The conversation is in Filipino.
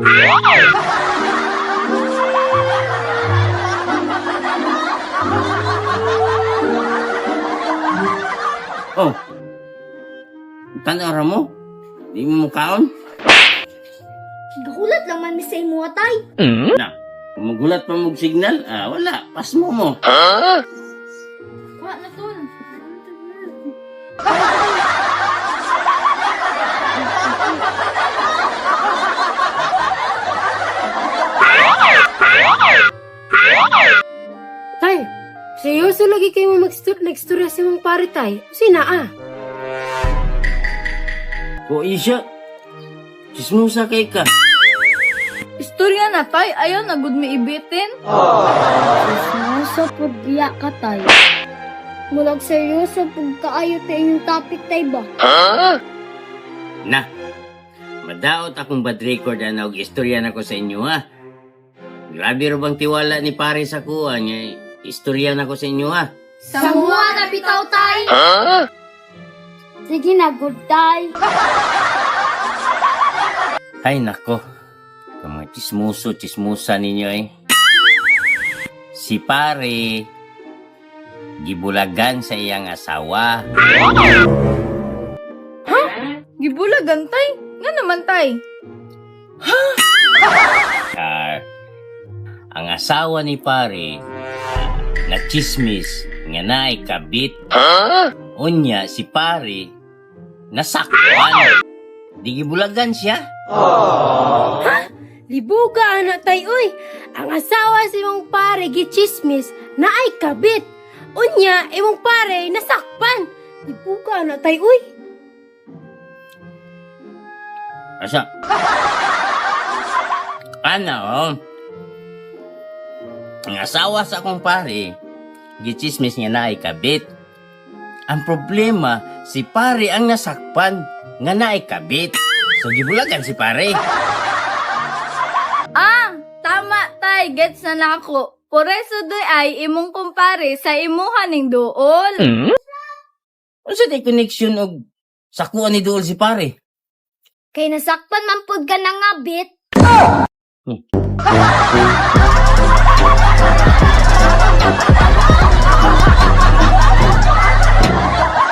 Oh, tanaw mo? Di mo kaon? Gahulat lang man mi sa imo tay. Na, kung magulat pa mong signal, wala, pas mo. Wa na tol. Tay, seryoso lagi kayo mo nagstorya sa mong pare tay. Sina O Isha, chismosa kay ka. Istorya na tay, ayaw na gud mi ibitin. Seryoso pud biya ka tay. Mulag seryoso pud kaayo ta inyong topic tay ba? Na, madaot akong bad record na og istorya na ko sa inyo ha. Grabe ro bang tiwala ni pare sa kuha niya. Istorya na ko sa inyo ha. Samuha na bitaw tay. Sige na, good tay. Ay nako, kung mga chismusa ninyo eh. Si pare, gibulagan sa iyang asawa. Gibulagan tay? Nga naman tay. Ang asawa ni pare, na chismis nga naay kabit. Unya si pare, nasakwan. Di gibulagan siya. Libuga anak tay uy. Ang asawa si mong pare gichismis na ay kabit. Unya imong pare nasakpan. Libuga anak tay uy. Asa? Ano? Ang asawa sa akong pare, gichismis niya na ay kabit. Ang problema, si pare ang nasakpan nga na ay kabit. So gibulagan si pare. Tama tay, gets na nako. Poreso doy ay imong kumpare sa imuha ning duol. Ano sa di connection og sakuan ni Duol si pare? Kay nasakpan man pud ka na nga bit. Hmm.